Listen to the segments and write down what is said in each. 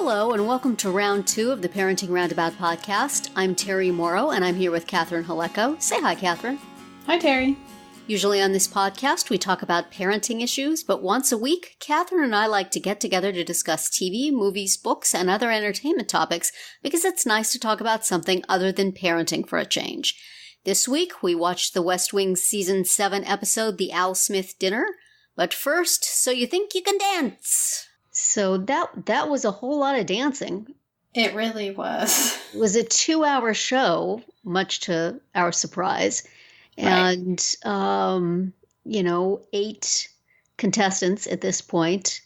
Hello, and welcome to round 2 of the Parenting Roundabout podcast. I'm Terry Morrow, and I'm here with Catherine Haleko. Say hi, Catherine. Hi, Terry. Usually on this podcast, we talk about parenting issues, but once a week, Catherine and I like to get together to discuss TV, movies, books, and other entertainment topics because it's nice to talk about something other than parenting for a change. This week, we watched the West Wing Season 7 episode, The Al Smith Dinner. But first, So You Think You Can Dance? So that was a whole lot of dancing. It really was. It was a 2-hour show, much to our surprise. And, 8 contestants at this point,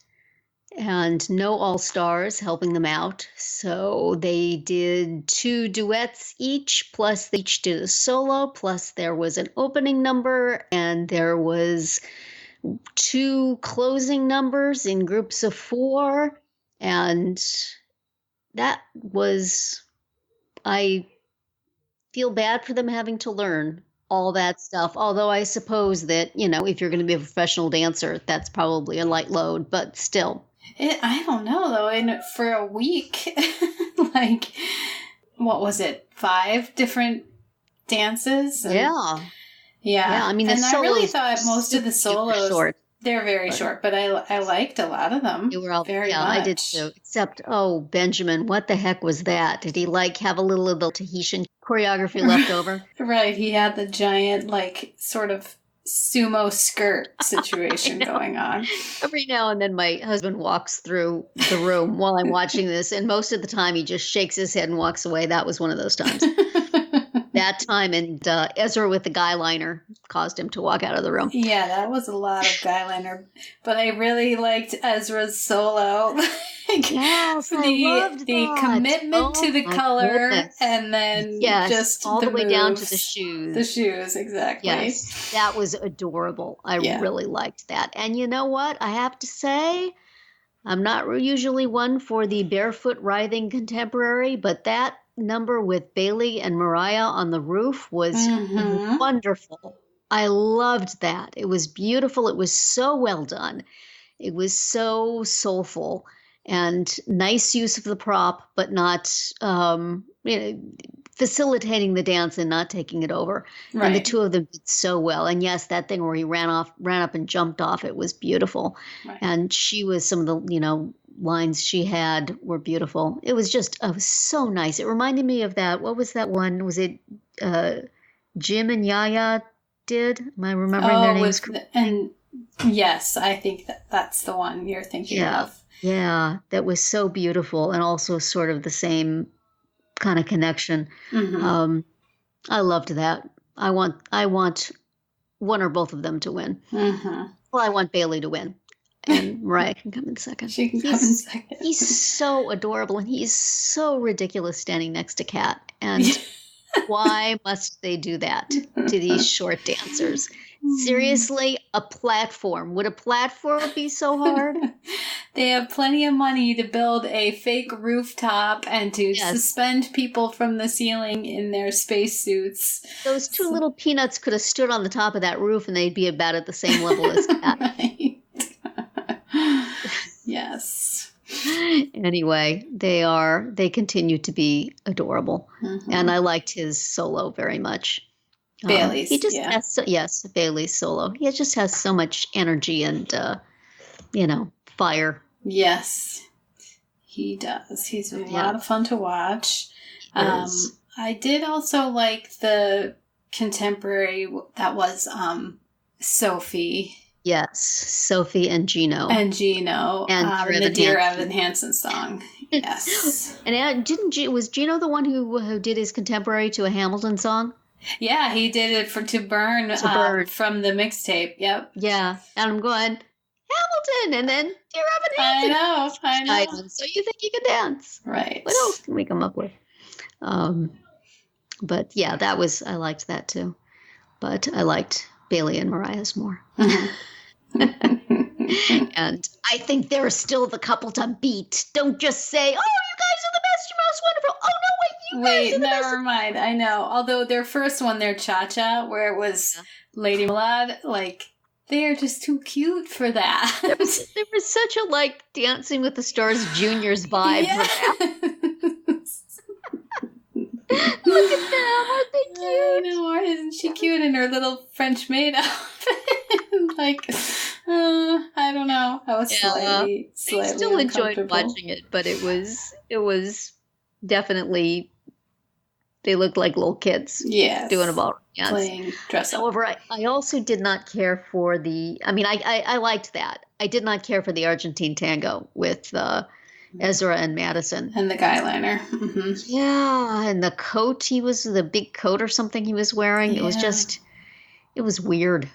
and no all-stars helping them out. So they did 2 duets each, plus they each did a solo, plus there was an opening number, and there was 2 closing numbers in groups of 4. And that was, I feel bad for them having to learn all that stuff. Although I suppose that, if you're going to be a professional dancer, that's probably a light load, but still. I don't know, though. And for a week, what was it? 5 different dances? Yeah. Yeah. I mean, and I really thought most of the solos, short. They're very short, but I liked a lot of them. They were all very much. I did too. Except, Benjamin, what the heck was that? Did he have a little of the Tahitian choreography left over? Right. He had the giant, sort of sumo skirt situation going on. Every now and then my husband walks through the room while I'm watching this, and most of the time he just shakes his head and walks away. That was one of those times. That time, and Ezra with the guy liner caused him to walk out of the room. Yeah, that was a lot of guy liner, but I really liked Ezra's solo. Yes, I loved the that. commitment to the color, goodness. And then just all the way moves. down to the shoes. The shoes, exactly. Yes, that was adorable. I really liked that. And you know what? I have to say, I'm not usually one for the barefoot writhing contemporary, but that number with Bailey and Mariah on the roof was wonderful. I loved that. It was beautiful. It was so well done. It was so soulful and nice use of the prop, but not facilitating the dance and not taking it over. Right. And the two of them did so well. And yes, that thing where he ran up and jumped off, it was beautiful. Right. And she was, some of the, lines she had were beautiful. It was just so nice. It reminded me of that. What was that one? Was it Jim and Yaya did? Am I remembering their names? And yes, I think that's the one you're thinking of. Yeah, that was so beautiful, and also sort of the same kind of connection. Mm-hmm. I loved that. I want one or both of them to win. Mm-hmm. Well, I want Bailey to win. And Mariah can come in second. She can come in second. He's so adorable, and he's so ridiculous standing next to Kat. And why must they do that to these short dancers? Seriously, a platform. Would a platform be so hard? They have plenty of money to build a fake rooftop and to suspend people from the ceiling in their spacesuits. Those 2 little peanuts could have stood on the top of that roof, and they'd be about at the same level as Kat. Right. Yes. Anyway, they continue to be adorable. Mm-hmm. And I liked his solo very much. Bailey's, he just has Bailey's solo. He just has so much energy and, fire. Yes, he does. He's a lot of fun to watch. I did also like the contemporary that was Sophie. Yes, Sophie and Gino. And the Dear Evan Hansen song. Yes. And was Gino the one who did his contemporary to a Hamilton song? Yeah, he did it to Burn from the mixtape. Yep. Yeah, and I'm going, Hamilton, and then Dear Evan Hansen. I know. So You Think You Can Dance. Right. What else can we come up with? But yeah, I liked that too. But I liked Bailey and Mariah's more. And I think they're still the couple to beat. Don't just say, "Oh, you guys are the best, you're most wonderful." Oh no, wait, never mind. I know. Although their first one, their Cha-Cha, where it was Lady Malad, they are just too cute for that. There was such a, like, Dancing with the Stars Juniors vibe for that. Look at them. Aren't they cute? I know. Isn't she cute in her little French maid outfit? Like, I don't know. I was slightly I still enjoyed watching it, but it was definitely, they looked like little kids. Yes. Doing a ballroom dance. Playing dress up. However, I also did not care for I liked that. I did not care for the Argentine tango with Ezra and Madison. And the guy liner. Mm-hmm. Yeah, and the coat, the big coat or something he was wearing. Yeah. It was weird.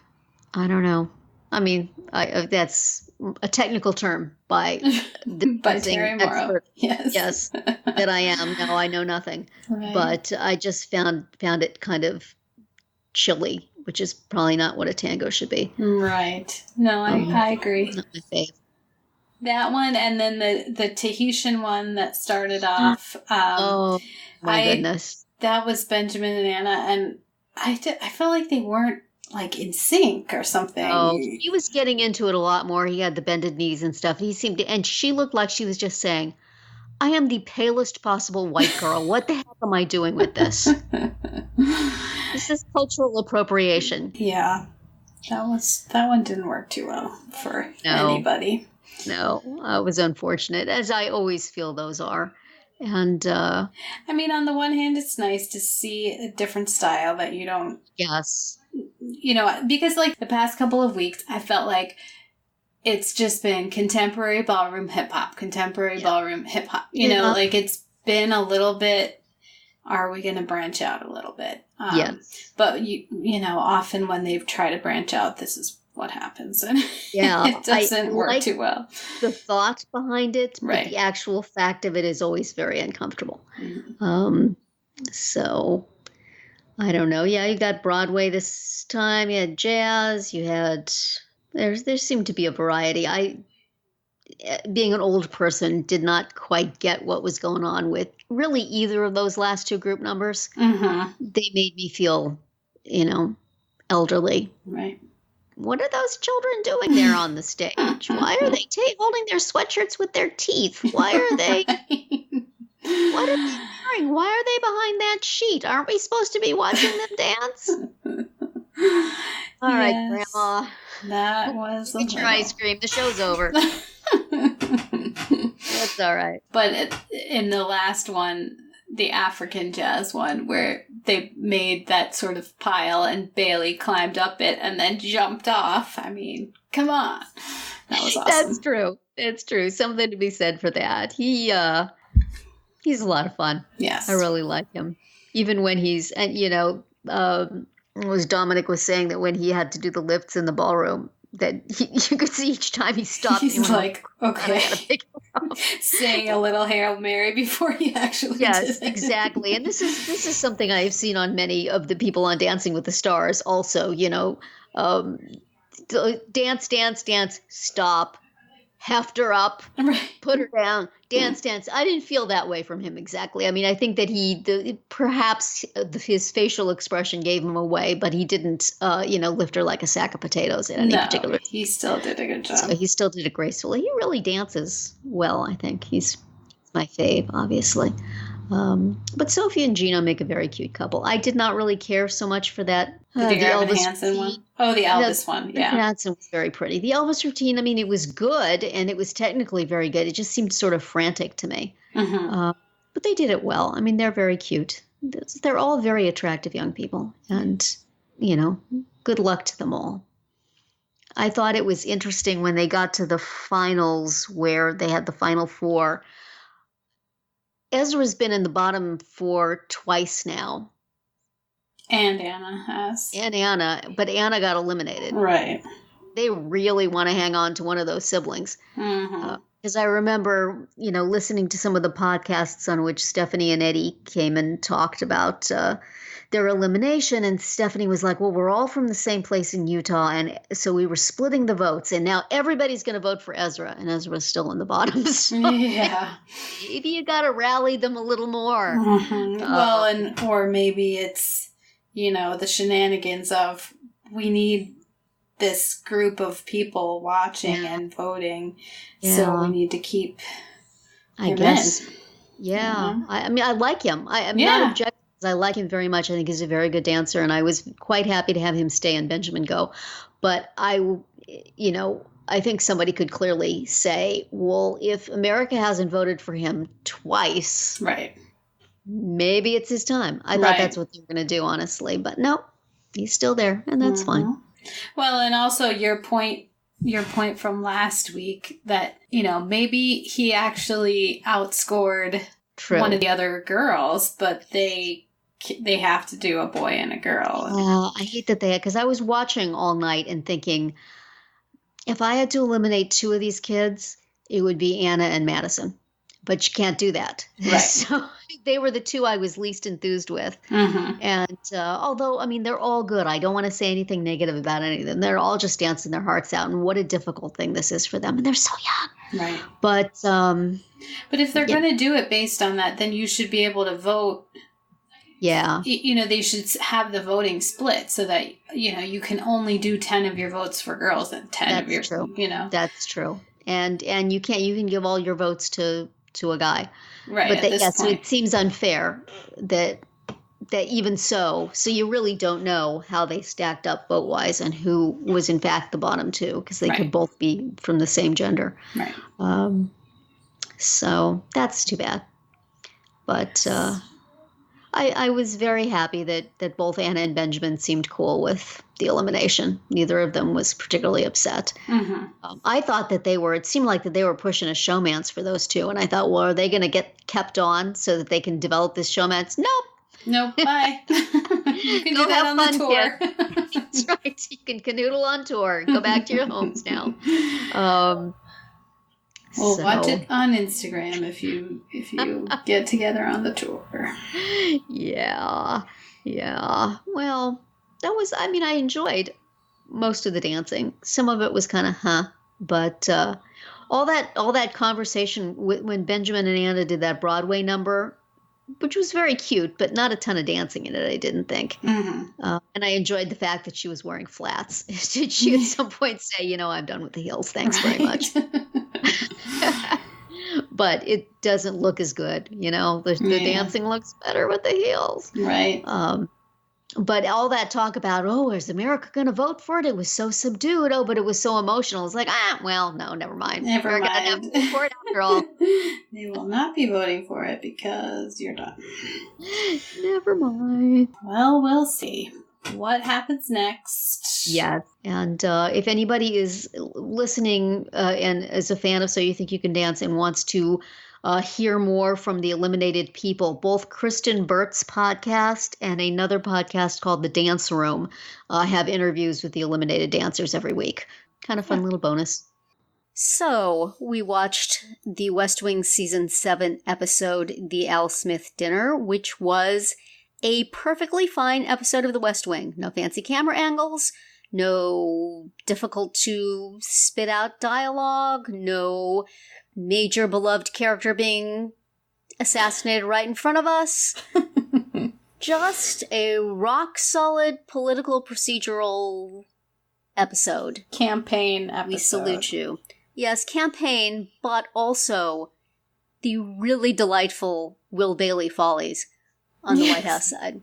I don't know. I mean, that's a technical term by Terry Morrow. Expert. Yes. Yes, that I am. No, I know nothing. Right. But I just found it kind of chilly, which is probably not what a tango should be. Right. No, I agree. Not my fave. That one, and then the Tahitian one that started off. Oh my goodness! That was Benjamin and Anna, and I felt like they weren't like in sync or something. Oh, he was getting into it a lot more. He had the bended knees and stuff. He seemed to, and she looked like she was just saying, "I am the palest possible white girl. What the heck am I doing with this? This is cultural appropriation." Yeah, that one didn't work too well for anybody. No, it was unfortunate, as I always feel those are. And I mean, on the one hand, it's nice to see a different style that you don't. Yes. You know, because like the past couple of weeks, I felt like it's just been contemporary ballroom hip hop, ballroom hip hop. You know, like it's been a little bit. Are we going to branch out a little bit? Yes. But you know, often when they've tried to branch out, this is what happens, and it doesn't work too well. The thought behind it, but the actual fact of it is always very uncomfortable. Mm-hmm. So I don't know. Yeah, you got Broadway this time. You had jazz. You had there seemed to be a variety. I, being an old person, did not quite get what was going on with really either of those last two group numbers. Mm-hmm. They made me feel, elderly. Right. What are those children doing there on the stage? Why are they holding their sweatshirts with their teeth? Why are they? What are they doing? Why are they behind that sheet? Aren't we supposed to be watching them dance? All right, Grandma. That was get your ice cream. The show's over. That's all right. But in the last one, the African jazz one, where they made that sort of pile and Bailey climbed up it and then jumped off. I mean, come on. That was awesome. That's true. It's true. Something to be said for that. He's a lot of fun. Yes. I really like him. Even when he's, and was Dominic was saying that when he had to do the lifts in the ballroom, that you could see each time he stopped. He's like, okay, saying a little Hail Mary before he actually did it. Exactly. And this is something I have seen on many of the people on Dancing with the Stars. Also, dance, stop, heft her up, put her down, dance. I didn't feel that way from him exactly. I mean, I think that perhaps his facial expression gave him away, but he didn't, lift her like a sack of potatoes in any particular. He still did a good job. So he still did it gracefully. He really dances well, I think. He's my fave, obviously. But Sophie and Gina make a very cute couple. I did not really care so much for that. The Elvis Hansen one? Oh, the Elvis one, yeah. Hansen was very pretty. The Elvis routine, I mean, it was good, and it was technically very good. It just seemed sort of frantic to me. Mm-hmm. But they did it well. I mean, they're very cute. They're all very attractive young people, and, good luck to them all. I thought it was interesting when they got to the finals where they had the final four. Ezra's been in the bottom four twice now. And Anna has. But Anna got eliminated. Right. They really want to hang on to one of those siblings. Mm-hmm. Because I remember, listening to some of the podcasts on which Stephanie and Eddie came and talked about their elimination. And Stephanie was like, well, we're all from the same place in Utah. And so we were splitting the votes. And now everybody's going to vote for Ezra. And Ezra's still in the bottom. So yeah. Maybe you got to rally them a little more. Mm-hmm. Or maybe it's, the shenanigans of we need this group of people watching and voting. So we need to keep him in. Yeah. I mean, I like him. I'm not objecting. I like him very much. I think he's a very good dancer, and I was quite happy to have him stay and Benjamin go. But I think somebody could clearly say, well, if America hasn't voted for him twice, right, maybe it's his time. I thought that's what they were going to do, honestly. But no, he's still there, and that's fine. Well, and also your point from last week that, maybe he actually outscored one of the other girls, but they have to do a boy and a girl. I hate that because I was watching all night and thinking, if I had to eliminate two of these kids, it would be Anna and Madison. But you can't do that. Right. So they were the two I was least enthused with. Mm-hmm. And although, I mean, they're all good. I don't want to say anything negative about any of them. They're all just dancing their hearts out. And what a difficult thing this is for them. And they're so young. Right. But if they're going to do it based on that, then you should be able to vote. Yeah. They should have the voting split so that, you can only do 10 of your votes for girls and 10 of your, true. That's true. And you can give all your votes to a guy. Right. But so it seems unfair that even so you really don't know how they stacked up vote-wise and who was in fact the bottom two, because they could both be from the same gender. Right. So that's too bad. But I was very happy that both Anna and Benjamin seemed cool with the elimination. Neither of them was particularly upset. Mm-hmm. I thought that it seemed like that they were pushing a showmance for those two. And I thought, well, are they going to get kept on so that they can develop this showmance? Nope, bye. You can do that on the tour. That's right. You can canoodle on tour. Go back to your homes now. Watch it on Instagram if you get together on the tour. Yeah. Well, I enjoyed most of the dancing. Some of it was kind of but all that conversation when Benjamin and Anna did that Broadway number, which was very cute, but not a ton of dancing in it, I didn't think. Mm-hmm. And I enjoyed the fact that she was wearing flats. Did she at some point say, I'm done with the heels, thanks very much. But it doesn't look as good, the dancing looks better with the heels. Right. But all that talk about, is America going to vote for it? It was so subdued. But it was so emotional. It's like, no, never mind. Never mind. Have to vote for it after all. They will not be voting for it because you're done. Never mind. Well, we'll see what happens next. Yes. And if anybody is listening and is a fan of So You Think You Can Dance and wants to hear more from the eliminated people, both Kristyn Burtt's podcast and another podcast called The Dance Room have interviews with the eliminated dancers every week. Kind of fun little bonus. So we watched the West Wing Season 7 episode, The Al Smith Dinner, which was a perfectly fine episode of The West Wing. No fancy camera angles, no difficult to spit out dialogue, no major beloved character being assassinated right in front of us. Just a rock-solid political procedural episode. Campaign episode. We salute you. Yes, campaign, but also the really delightful Will Bailey follies on the White House side.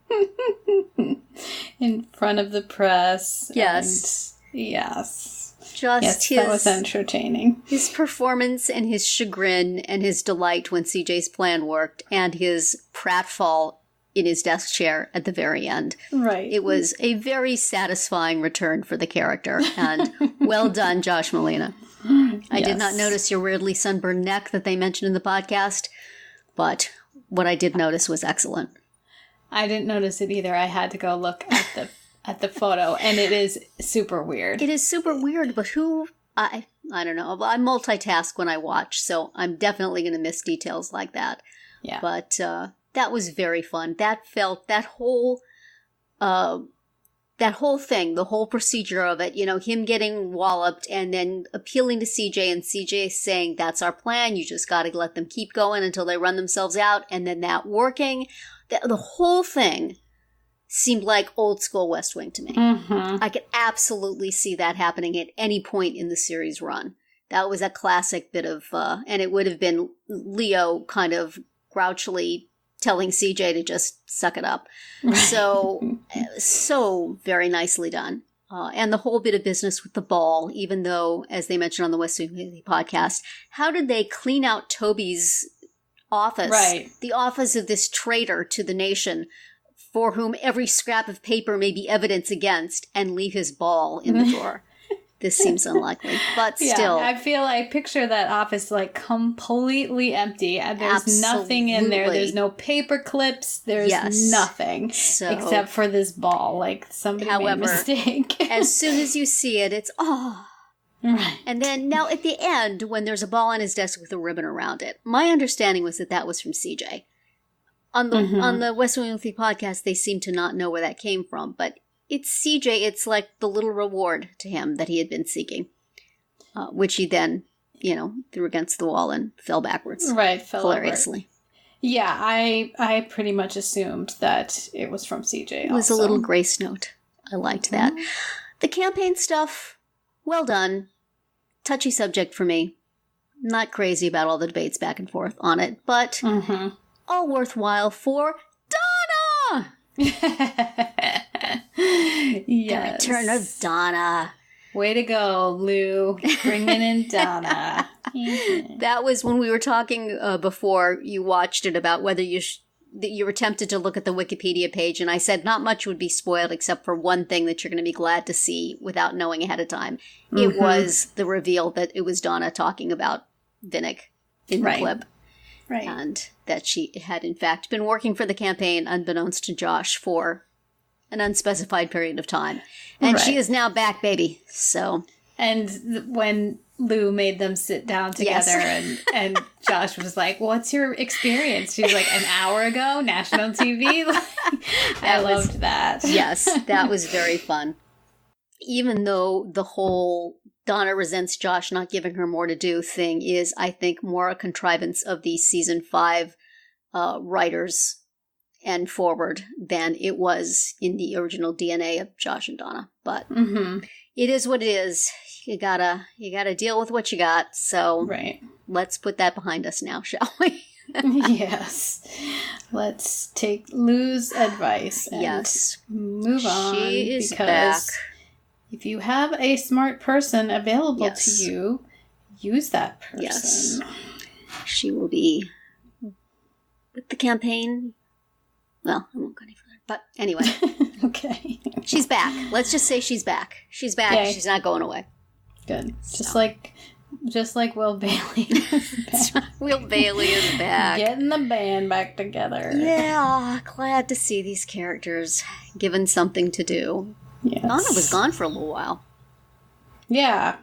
In front of the press. Yes. Yes. That was entertaining. His performance and his chagrin and his delight when CJ's plan worked and his pratfall in his desk chair at the very end. Right. It was a very satisfying return for the character, and well done, Josh Molina. I did not notice your weirdly sunburned neck that they mentioned in the podcast, but what I did notice was excellent. I didn't notice it either. I had to go look at the photo, and it is super weird. It is super weird, but I don't know. I multitask when I watch, so I'm definitely going to miss details like that. Yeah. But that was very fun. That whole thing, the whole procedure of it, him getting walloped and then appealing to CJ and CJ saying, that's our plan. You just got to let them keep going until they run themselves out. And then that working, the whole thing seemed like old school West Wing to me. I could absolutely see that happening at any point in the series run. That was a classic bit of, and it would have been Leo kind of grouchily telling CJ to just suck it up. So very nicely done. And the whole bit of business with the ball, even though, as they mentioned on the West Wing podcast, how did they clean out Toby's office? Right. The office of this traitor to the nation, for whom every scrap of paper may be evidence against, and leave his ball in the drawer. This seems unlikely, but still. I picture that office like completely empty. And there's nothing in there. There's no paper clips. There's nothing except for this ball. Like somebody made a mistake. As soon as you see it, it's, Right. And then now at the end, when there's a ball on his desk with a ribbon around it, my understanding was that was from CJ. On the West Wing Weekly podcast, they seem to not know where that came from, but it's CJ. It's like the little reward to him that he had been seeking, which he then, threw against the wall and fell backwards. Right, fell hilariously. Over. Yeah, I pretty much assumed that it was from CJ. It was a little grace note. I liked that. The campaign stuff, well done. Touchy subject for me. Not crazy about all the debates back and forth on it, but all worthwhile for Donna! Yes. The return of Donna. Way to go, Lou. Bringing in Donna. That was when we were talking before you watched it about whether you were tempted to look at the Wikipedia page, and I said not much would be spoiled except for one thing that you're going to be glad to see without knowing ahead of time. It was the reveal that it was Donna talking about Vinnick in the clip. Right. And that she had, in fact, been working for the campaign, unbeknownst to Josh, for an unspecified period of time. And she is now back, baby. So. And when Lou made them sit down together and Josh was like, what's your experience? She was like, an hour ago, national TV? I loved that. Yes, that was very fun. Even though the whole Donna resents Josh not giving her more to do thing is, I think, more a contrivance of the season 5 writers and forward than it was in the original DNA of Josh and Donna. But it is what it is. You gotta deal with what you got. So let's put that behind us now, shall we? Yes. Let's take Lou's advice and move on. She is back. If you have a smart person available to you, use that person. Yes. She will be with the campaign. Well, I won't go any further. But anyway. Okay. She's back. Let's just say she's back. She's back. Okay. She's not going away. Good. So. Just like Will Bailey is back. Will Bailey is back. Getting the band back together. Yeah. Glad to see these characters given something to do. Yes. Donna was gone for a little while. Yeah.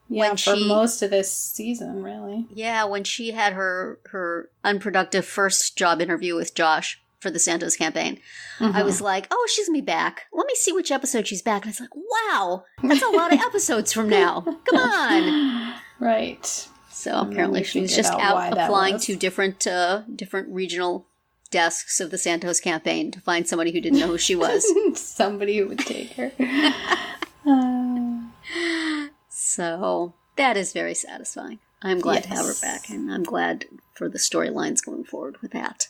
Yeah, for most of this season, really. Yeah, when she had her unproductive first job interview with Josh for the Santos campaign, I was like, oh, she's going to be back. Let me see which episode she's back. And I was like, wow, that's a lot of episodes from now. Come on. Right. So apparently she was just out applying to different regional desks of the Santos campaign to find somebody who didn't know who she was. Somebody who would take her. So that is very satisfying. I'm glad to have her back, and I'm glad for the storylines going forward with that.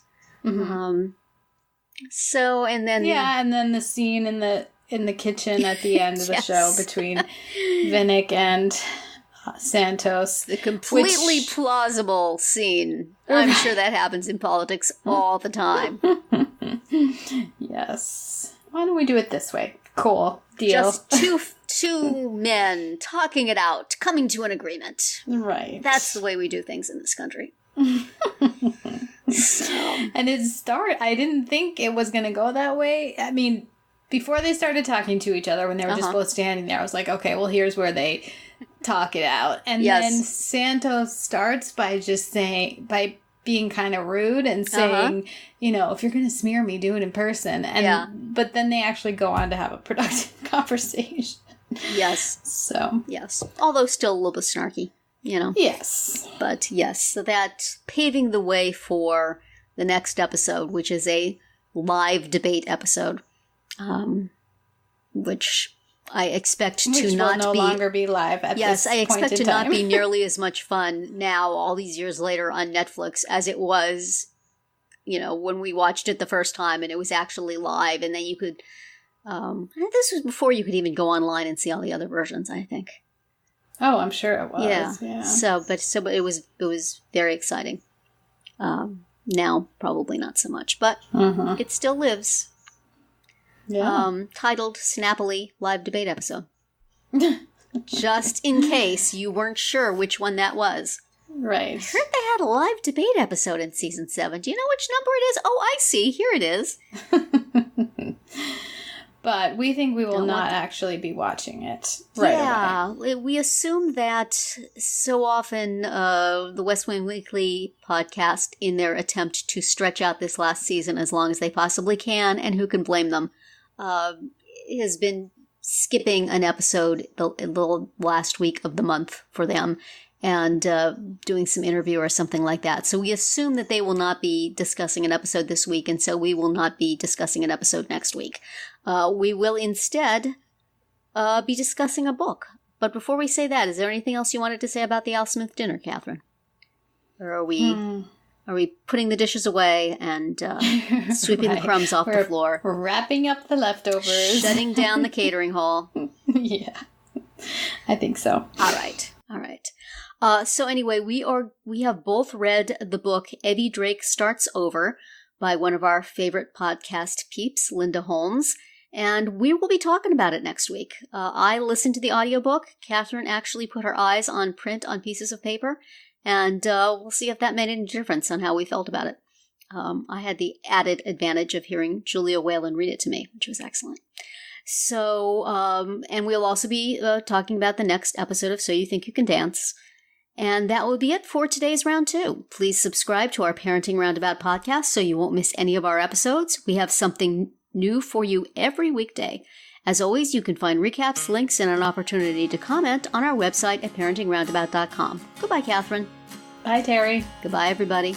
So, and then and then the scene in the kitchen at the end of the show between Vinnick and Santos. The completely plausible scene. I'm sure that happens in politics all the time. Yes. Why don't we do it this way? Cool. Deal. Just two men talking it out, coming to an agreement. Right. That's the way we do things in this country. So. And I didn't think it was going to go that way. I mean, before they started talking to each other, when they were just both standing there, I was like, okay, well, here's where they talk it out. And then Santos starts by being kind of rude and saying, if you're going to smear me, do it in person. And but then they actually go on to have a productive conversation. Yes. So. Yes. Although still a little bit snarky, Yes. But yes, so that's paving the way for the next episode, which is a live debate episode. which I expect Which to not will no longer be live at yes, this I expect point in to time. not be nearly as much fun now, all these years later on Netflix, as it was, when we watched it the first time and it was actually live, and then you could. This was before you could even go online and see all the other versions, I think. Oh, I'm sure it was. Yeah. So it was very exciting. Now probably not so much, but it still lives. Yeah. Titled Snappily Live Debate Episode. Just in case you weren't sure which one that was. Right. I heard they had a live debate episode in season 7. Do you know which number it is? Oh, I see. Here it is. But we think we will not actually be watching it right away. We assume that so often the West Wing Weekly podcast, in their attempt to stretch out this last season as long as they possibly can, and who can blame them, has been skipping an episode the last week of the month for them and doing some interview or something like that. So we assume that they will not be discussing an episode this week, and so we will not be discussing an episode next week. We will instead be discussing a book. But before we say that, is there anything else you wanted to say about the Al Smith dinner, Catherine? Or are we putting the dishes away and sweeping the crumbs off the floor? We're wrapping up the leftovers. Shutting down the catering hall. Yeah, I think so. All right. So anyway, we have both read the book Evvie Drake Starts Over by one of our favorite podcast peeps, Linda Holmes, and we will be talking about it next week. I listened to the audiobook. Catherine actually put her eyes on print on pieces of paper, and we'll see if that made any difference on how we felt about it. I had the added advantage of hearing Julia Whalen read it to me, which was excellent. So, and we'll also be talking about the next episode of So You Think You Can Dance. And that will be it for today's Round 2. Please subscribe to our Parenting Roundabout podcast so you won't miss any of our episodes. We have something new for you every weekday. As always, you can find recaps, links, and an opportunity to comment on our website at parentingroundabout.com. Goodbye, Catherine. Bye, Terry. Goodbye, everybody.